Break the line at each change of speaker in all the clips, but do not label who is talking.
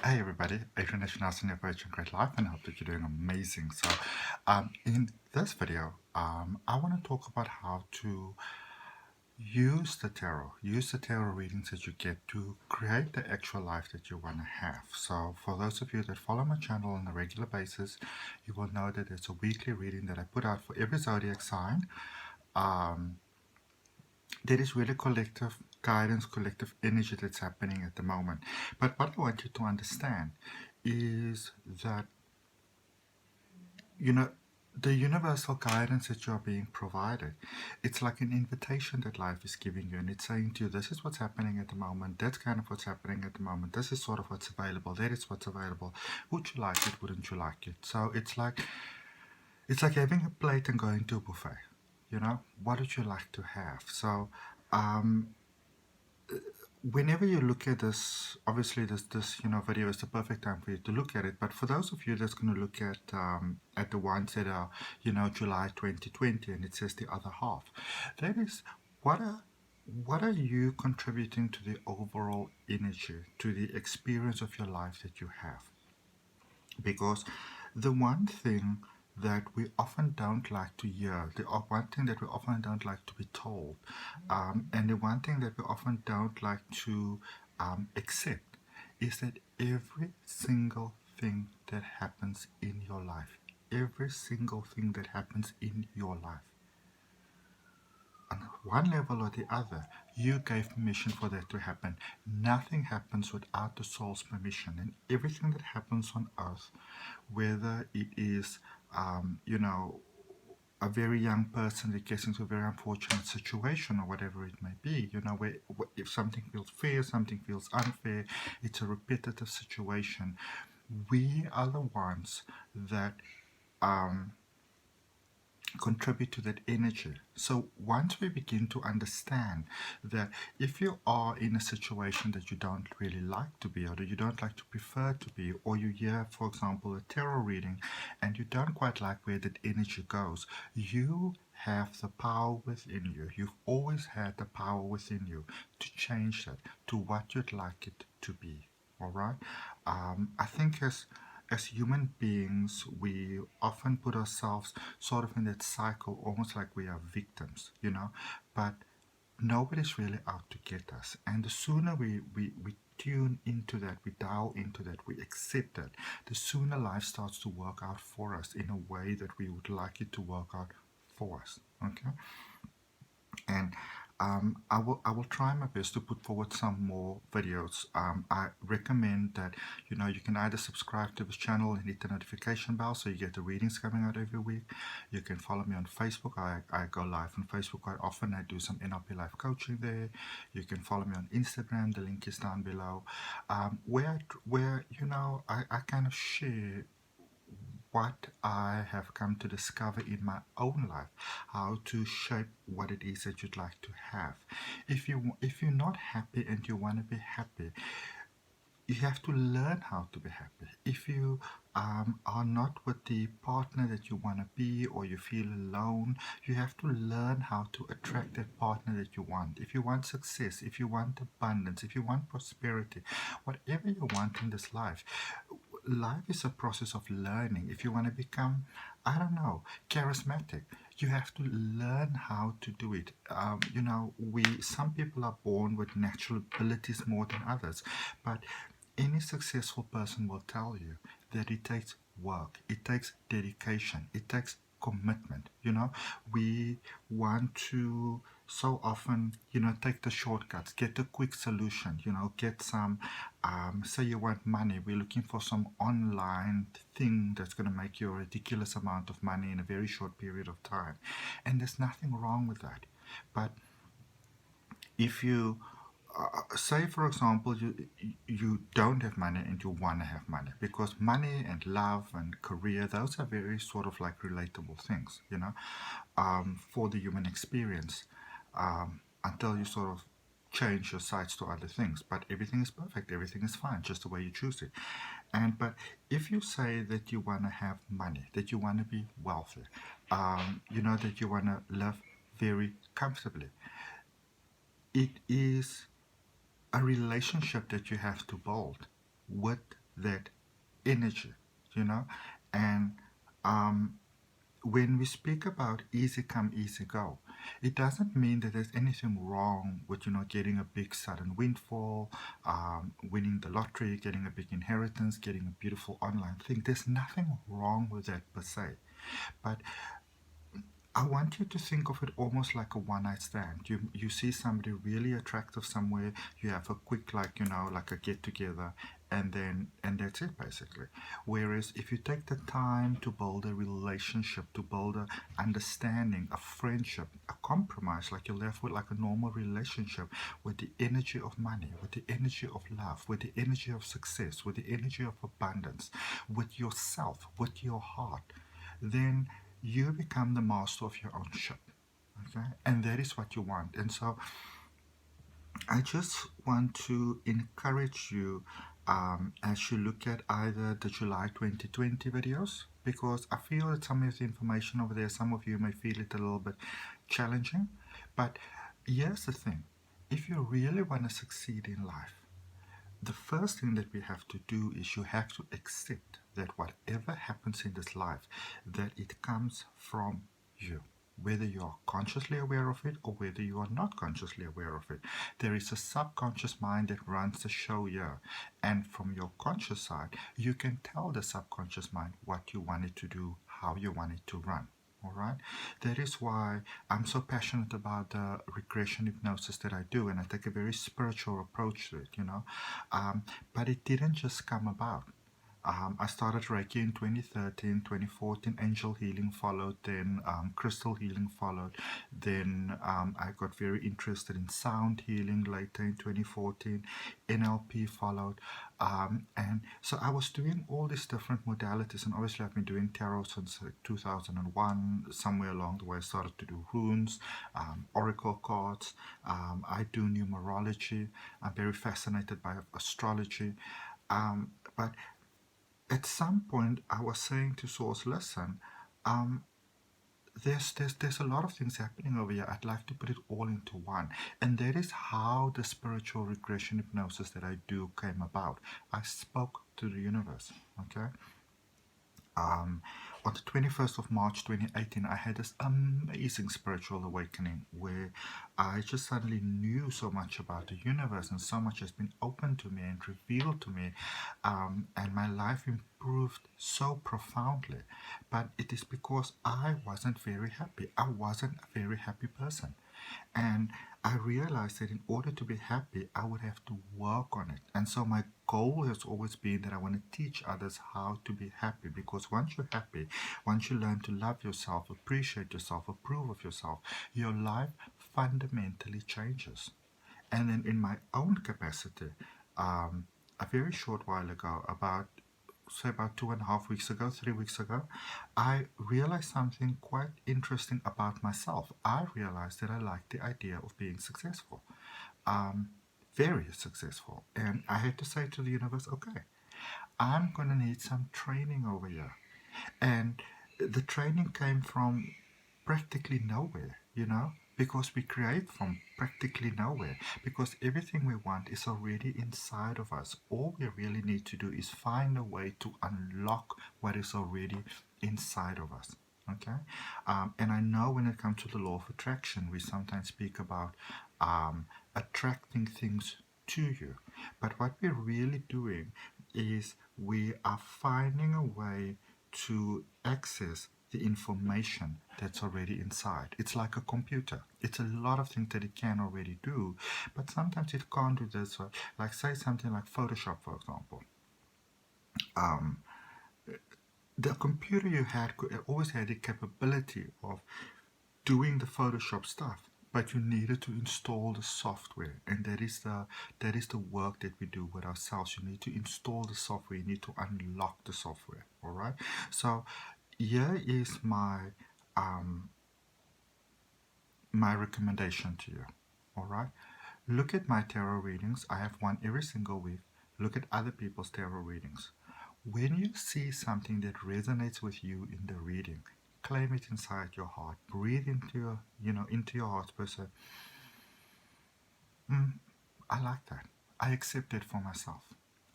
Hey everybody, AHN Great Life, and I hope that you're doing amazing. So, in this video, I want to talk about how to use the tarot readings that you get to create the actual life that you want to have. So, for those of you that follow my channel on a regular basis, you will know that it's a weekly reading that I put out for every zodiac sign. There is really collective guidance, collective energy that's happening at the moment. But what I want you to understand is that, you know, the universal guidance that you're being provided, it's like an invitation that life is giving you, and it's saying to you, this is what's happening at the moment, that's kind of what's happening at the moment, this is sort of what's available, that is what's available. Would you like it, wouldn't you like it? So it's like having a plate and going to a buffet. What would you like to have? So whenever you look at this, obviously this video is the perfect time for you to look at it. But for those of you that's going to look at the ones that are July 2020, and it says the other half, that is what are you contributing to the overall energy, to the experience of your life that you have? Because the one thing that we often don't like to hear, the one thing that we often don't like to be told, and the one thing that we often don't like to accept, is that every single thing that happens in your life, every single thing that happens in your life, on one level or the other, you gave permission for that to happen. Nothing happens without the soul's permission, and everything that happens on earth, whether it is a very young person that gets into a very unfortunate situation or whatever it may be, where if something feels fair, something feels unfair, it's a repetitive situation. We are the ones that contribute to that energy. So once we begin to understand that if you are in a situation that you don't really like to be, or that you don't like to prefer to be, or you hear, for example, a tarot reading and you don't quite like where that energy goes, you have the power within you. You've always had the power within you to change that to what you'd like it to be. All right. I think as human beings, we often put ourselves sort of in that cycle, almost like we are victims, but nobody's really out to get us. And the sooner we tune into that, we dial into that, we accept that, the sooner life starts to work out for us in a way that we would like it to work out for us. Okay. And I will try my best to put forward some more videos. I recommend that you can either subscribe to this channel and hit the notification bell so you get the readings coming out every week. You can follow me on Facebook. I go live on Facebook quite often. I do some NLP life coaching there. You can follow me on Instagram. The link is down below. Where I kind of share what I have come to discover in my own life, how to shape what it is that you'd like to have. If you're not happy and you want to be happy, you have to learn how to be happy. If you are not with the partner that you want to be, or you feel alone, you have to learn how to attract that partner that you want. If you want success, if you want abundance, if you want prosperity, whatever you want in this life is a process of learning. If you want to become, I don't know, charismatic, you have to learn how to do it. Some people are born with natural abilities more than others, but any successful person will tell you that it takes work, it takes dedication, it takes commitment. We want to so often take the shortcuts, get the quick solution, get some say you want money, we're looking for some online thing that's going to make you a ridiculous amount of money in a very short period of time, and there's nothing wrong with that. But if you say, for example, you don't have money and you want to have money, because money and love and career, those are very sort of like relatable things, for the human experience, until you sort of change your sights to other things. But everything is perfect, everything is fine, just the way you choose it. But if you say that you want to have money, that you want to be wealthy, that you want to live very comfortably, it is a relationship that you have to build with that energy, you know. And when we speak about easy come, easy go, it doesn't mean that there's anything wrong with, getting a big sudden windfall, winning the lottery, getting a big inheritance, getting a beautiful online thing. There's nothing wrong with that per se. But I want you to think of it almost like a one-night stand. You see somebody really attractive somewhere, you have a quick, like a get together, and that's it basically. Whereas if you take the time to build a relationship, to build a understanding, a friendship, a compromise, like you're left with like a normal relationship, with the energy of money, with the energy of love, with the energy of success, with the energy of abundance, with yourself, with your heart, then you become the master of your own ship. Okay, and that is what you want. And so I just want to encourage you, as you look at either the July 2020 videos, because I feel that some of the information over there, some of you may feel it a little bit challenging. But here's the thing: if you really want to succeed in life, the first thing that we have to do is you have to accept that whatever happens in this life, that it comes from you. Whether you are consciously aware of it or whether you are not consciously aware of it. There is a subconscious mind that runs the show here. And from your conscious side, you can tell the subconscious mind what you want it to do, how you want it to run. All right, that is why I'm so passionate about the regression hypnosis that I do, and I take a very spiritual approach to it, but it didn't just come about. I started Reiki in 2013, 2014, angel healing followed, then crystal healing followed, then I got very interested in sound healing later in 2014, NLP followed, and so I was doing all these different modalities, and obviously I've been doing tarot since 2001. Somewhere along the way I started to do runes, oracle cards, I do numerology, I'm very fascinated by astrology, but at some point I was saying to Source, listen, there's a lot of things happening over here. I'd like to put it all into one. And that is how the spiritual regression hypnosis that I do came about. I spoke to the universe, okay? On the 21st of March 2018, I had this amazing spiritual awakening where I just suddenly knew so much about the universe, and so much has been opened to me and revealed to me, and my life improved so profoundly. But it is because I wasn't very happy. I wasn't a very happy person. And I realized that in order to be happy, I would have to work on it. And so my goal has always been that I want to teach others how to be happy. Because once you're happy, once you learn to love yourself, appreciate yourself, approve of yourself, your life fundamentally changes. And then in my own capacity, a very short while ago, about 2.5 weeks ago, 3 weeks ago, I realized something quite interesting about myself. I realized that I like the idea of being successful, very successful. And I had to say to the universe, okay, I'm going to need some training over here. And the training came from practically nowhere, because we create from practically nowhere, because everything we want is already inside of us. All we really need to do is find a way to unlock what is already inside of us. Okay, and I know when it comes to the law of attraction, we sometimes speak about attracting things to you, but what we're really doing is we are finding a way to access the information that's already inside. It's like a computer. It's a lot of things that it can already do, but sometimes it can't do this. Like say something like Photoshop, for example. The computer you had always had the capability of doing the Photoshop stuff, but you needed to install the software, and that is the work that we do with ourselves. You need to install the software. You need to unlock the software. All right. So here is my my recommendation to you. All right. Look at my tarot readings. I have one every single week. Look at other people's tarot readings. When you see something that resonates with you in the reading, claim it inside your heart. Breathe into your heart person. I like that. I accept it for myself.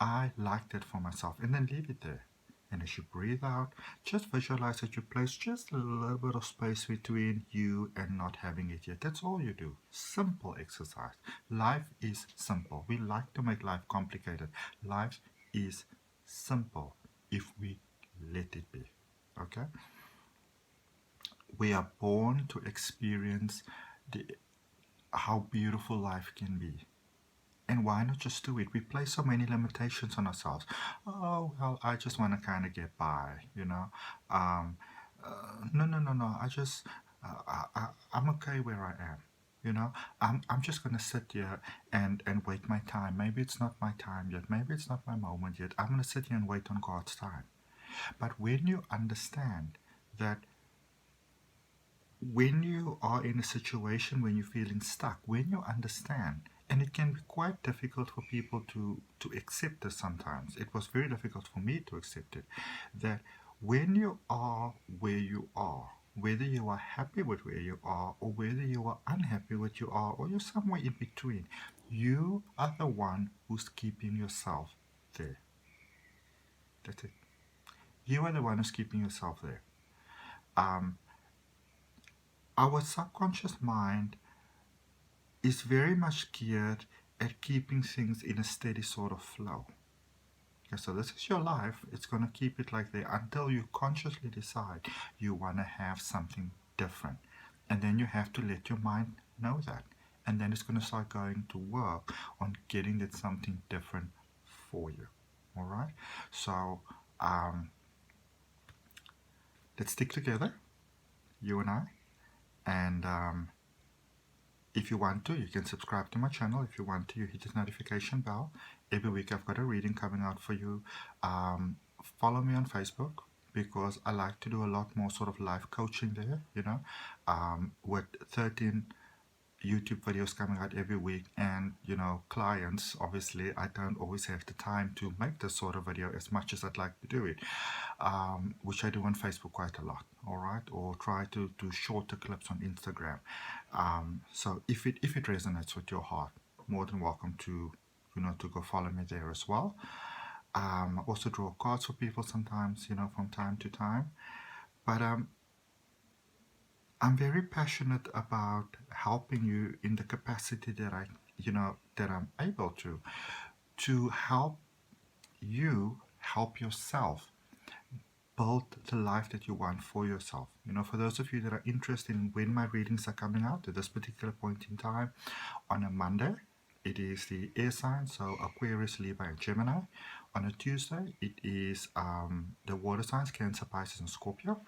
I like that for myself, and then leave it there. And as you breathe out, just visualize that you place just a little bit of space between you and not having it yet. That's all you do. Simple exercise. Life is simple. We like to make life complicated. Life is simple if we let it be. Okay? We are born to experience how beautiful life can be. And why not just do it? We place so many limitations on ourselves. Oh, well, I just want to kind of get by, you know. No. I'm okay where I am. You know, I'm just going to sit here and wait my time. Maybe it's not my time yet. Maybe it's not my moment yet. I'm going to sit here and wait on God's time. But when you understand that when you are in a situation when you're feeling stuck, when you understand, and it can be quite difficult for people to accept this sometimes. It was very difficult for me to accept it, that when you are where you are, whether you are happy with where you are or whether you are unhappy with you are or you're somewhere in between, you are the one who's keeping yourself there. That's it. You are the one who's keeping yourself there. Our subconscious mind is very much geared at keeping things in a steady sort of flow. Okay, so this is your life. It's going to keep it like that until you consciously decide you want to have something different. And then you have to let your mind know that. And then it's going to start going to work on getting that something different for you. All right? So let's stick together, you and I. And if you want to, you can subscribe to my channel. If you want to, you hit the notification bell. Every week I've got a reading coming out for you. Follow me on Facebook, because I like to do a lot more sort of life coaching there, you know, with 13 YouTube videos coming out every week, and you know, clients, obviously I don't always have the time to make this sort of video as much as I'd like to do it, which I do on Facebook quite a lot, all right, or try to do shorter clips on Instagram. So if it resonates with your heart, more than welcome to, you know, to go follow me there as well. I also draw cards for people sometimes, you know, from time to time, but I'm very passionate about helping you in the capacity that I'm able to help you help yourself build the life that you want for yourself. You know, for those of you that are interested in when my readings are coming out at this particular point in time, on a Monday, it is the air signs, so Aquarius, Libra, and Gemini. On a Tuesday, it is the water signs, Cancer, Pisces, and Scorpio.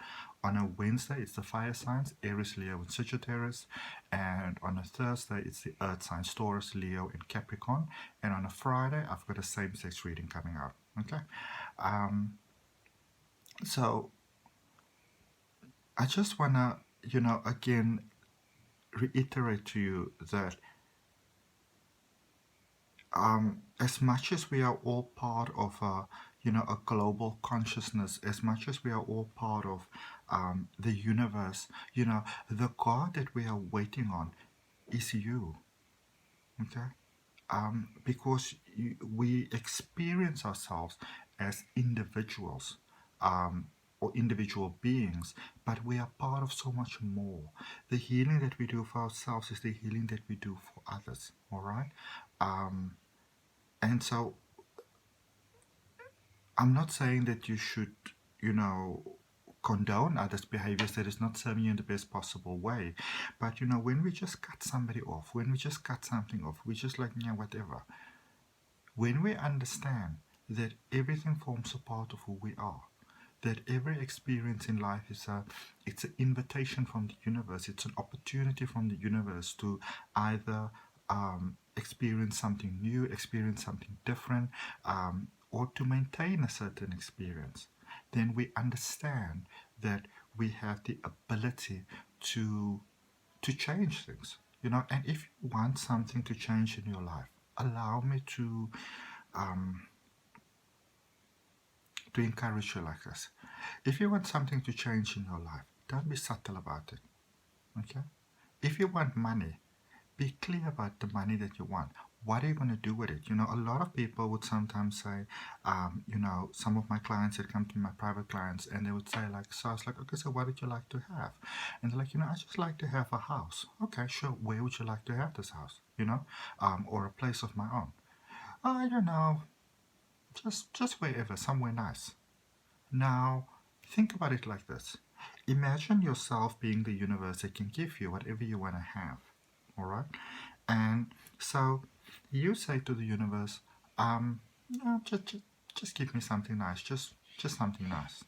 On a Wednesday, it's the fire signs, Aries, Leo, and Sagittarius. And on a Thursday, it's the earth signs, Taurus, Leo, and Capricorn. And on a Friday, I've got a same-sex reading coming out. Okay. So I just want to, you know, again, reiterate to you that as much as we are all part of a global consciousness, as much as we are all part of the universe, you know, the God that we are waiting on is you. Okay? Because we experience ourselves as individuals, or individual beings, but we are part of so much more. The healing that we do for ourselves is the healing that we do for others. All right? And so I'm not saying that you should, you know, condone others' behaviors that is not serving you in the best possible way. But, you know, when we just cut somebody off, when we just cut something off, we just like, yeah, whatever. When we understand that everything forms a part of who we are, that every experience in life is it's an invitation from the universe, it's an opportunity from the universe to either experience something new, experience something different, or to maintain a certain experience, then we understand that we have the ability to change things, you know. And if you want something to change in your life, allow me to encourage you like this. If you want something to change in your life, don't be subtle about it. Okay? If you want money, be clear about the money that you want. what are you going to do with it? A lot of people would sometimes say, some of my clients that come to me, my private clients, and they would say like, so I was like, okay, so what would you like to have? And they're like, I just like to have a house. Okay, sure. Where would you like to have this house? Or a place of my own. I don't know, just wherever, somewhere nice. Now, think about it like this. Imagine yourself being the universe that can give you whatever you want to have. All right? And so you say to the universe, no, just give me something nice. Just something nice.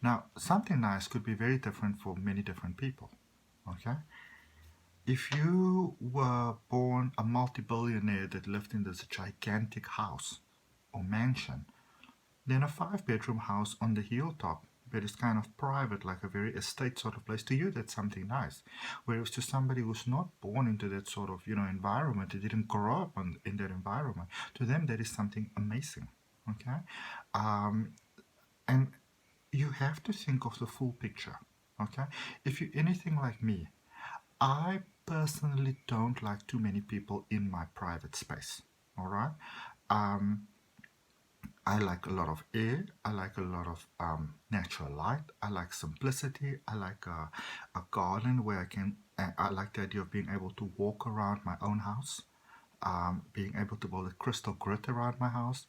Now, something nice could be very different for many different people. Okay? If you were born a multi-billionaire that lived in this gigantic house or mansion, then a 5-bedroom house on the hilltop that is kind of private, like a very estate sort of place, to you that's something nice. Whereas to somebody who's not born into that sort of environment, they didn't grow up in that environment, to them that is something amazing. Okay, and you have to think of the full picture. Okay, if you're anything like me, I personally don't like too many people in my private space. All right. I like a lot of air. I like a lot of natural light. I like simplicity. I like a garden where I like the idea of being able to walk around my own house, being able to build a crystal grid around my house,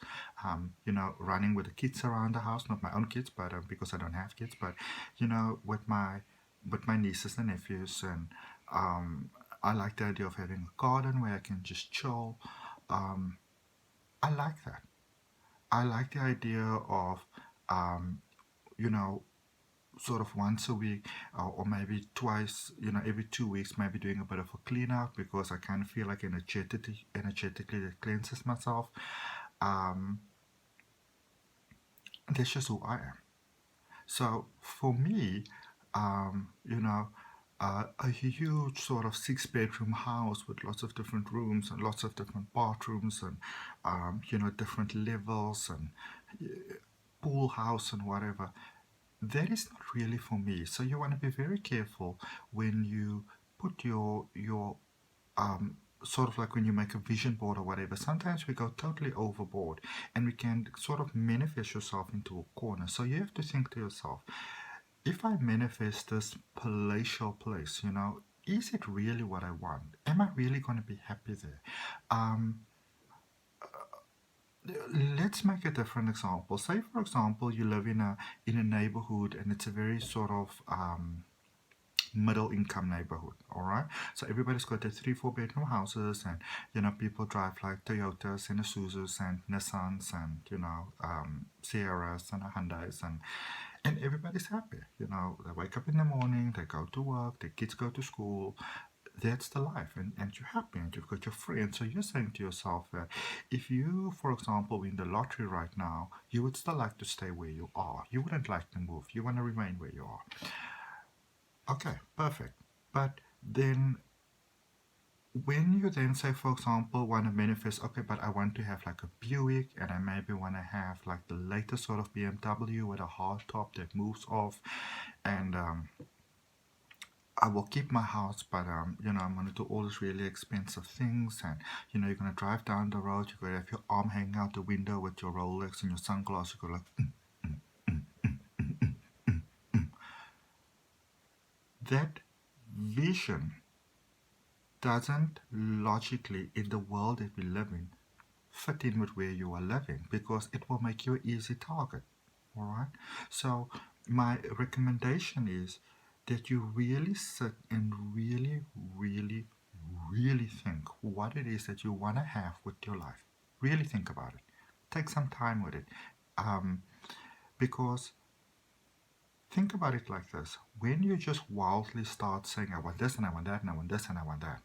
running with the kids around the house, not my own kids, but because I don't have kids, but with my nieces and nephews, and I like the idea of having a garden where I can just chill. I like that. I like the idea of, you know, sort of once a week or maybe twice, every 2 weeks, maybe doing a bit of a clean out because I kind of feel like energetically it cleanses myself. Um, that's just who I am. So for me, a huge sort of 6-bedroom house with lots of different rooms and lots of different bathrooms and different levels and pool house and whatever, that is not really for me. So you want to be very careful when you put your sort of like when you make a vision board or whatever. Sometimes we go totally overboard and we can sort of manifest yourself into a corner. So you have to think to yourself, if I manifest this palatial place, is it really what I want? Am I really going to be happy there? Let's make a different example. Say, for example, you live in a neighborhood and it's a very sort of middle income neighborhood. All right, so everybody's got their 3-4 bedroom houses, and people drive like Toyotas and Isuzus and Nissans and Sierras and Hyundais, and everybody's happy. They wake up in the morning, they go to work, their kids go to school. That's the life, and you're happy and you've got your friends. So you're saying to yourself that if you, for example, win the lottery right now, you would still like to stay where you are. You wouldn't like to move. You want to remain where you are. Okay, perfect. But then when you then say, for example, want to manifest, okay, but I want to have like a Buick and I maybe want to have like the latest sort of BMW with a hard top that moves off, and I will keep my house, but I'm going to do all these really expensive things, and you're going to drive down the road, you're going to have your arm hanging out the window with your Rolex and your sunglasses, you're going to like, that vision doesn't logically, in the world that we live in, fit in with where you are living, because it will make you an easy target. All right, so my recommendation is that you really sit and really, really, really think what it is that you want to have with your life. Really think about it. Take some time with it. Because think about it like this. When you just wildly start saying, I want this and I want that and I want this and I want that,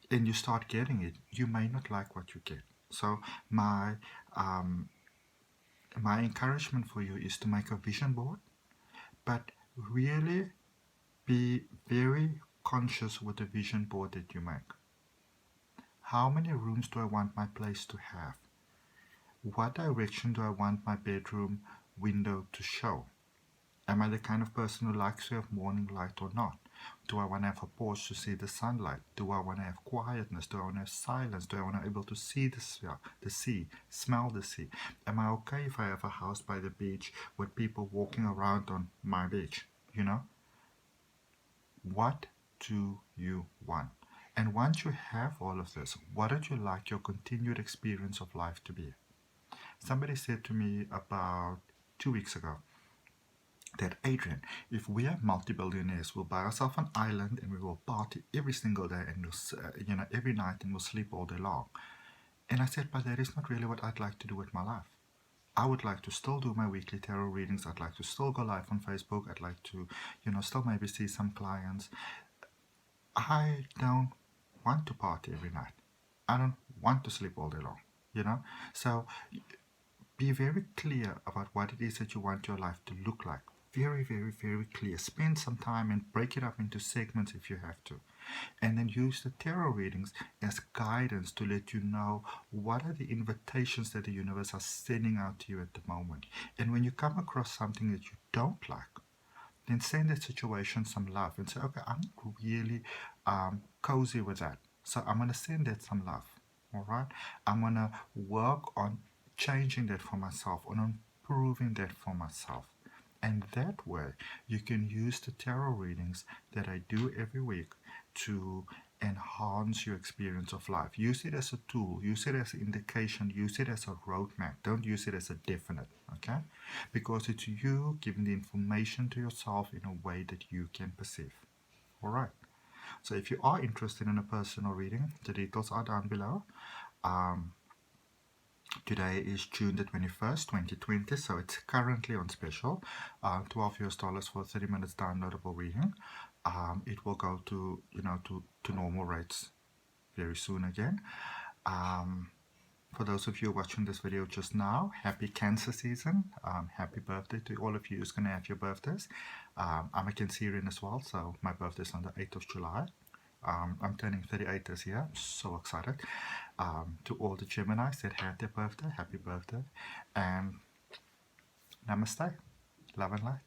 and you start getting it, you may not like what you get. So my encouragement for you is to make a vision board, but really be very conscious with the vision board that you make. How many rooms do I want my place to have? What direction do I want my bedroom window to show? Am I the kind of person who likes to have morning light or not? Do I want to have a porch to see the sunlight? Do I want to have quietness? Do I want to have silence? Do I want to be able to see the sea, smell the sea? Am I okay if I have a house by the beach with people walking around on my beach? You know? What do you want? And once you have all of this, what would you like your continued experience of life to be? Somebody said to me about 2 weeks ago that, Adrian, if we are multi-billionaires, we'll buy ourselves an island and we will party every single day and we'll, every night, and we'll sleep all day long. And I said, but that is not really what I'd like to do with my life. I would like to still do my weekly tarot readings. I'd like to still go live on Facebook. I'd like to, still maybe see some clients. I don't want to party every night. I don't want to sleep all day long, So be very clear about what it is that you want your life to look like. Very, very, very clear. Spend some time and break it up into segments if you have to. And then use the tarot readings as guidance to let you know what are the invitations that the universe are sending out to you at the moment. And when you come across something that you don't like, then send that situation some love and say, okay, I'm not really cozy with that. So I'm going to send that some love. All right? I'm going to work on changing that for myself, on improving that for myself. And that way, you can use the tarot readings that I do every week to enhance your experience of life. Use it as a tool. Use it as an indication. Use it as a roadmap. Don't use it as a definite, okay? Because it's you giving the information to yourself in a way that you can perceive. All right. So if you are interested in a personal reading, the details are down below. Today is June the 21st, 2020, so it's currently on special, $12 for 30 minutes downloadable reading. It will go to, to normal rates very soon again. For those of you watching this video just now, happy Cancer season. Happy birthday to all of you who's going to have your birthdays. I'm a Cancerian as well, so my birthday is on the 8th of July. I'm turning 38 this year. I'm so excited. To all the Geminis that had their birthday, happy birthday. And namaste. Love and light.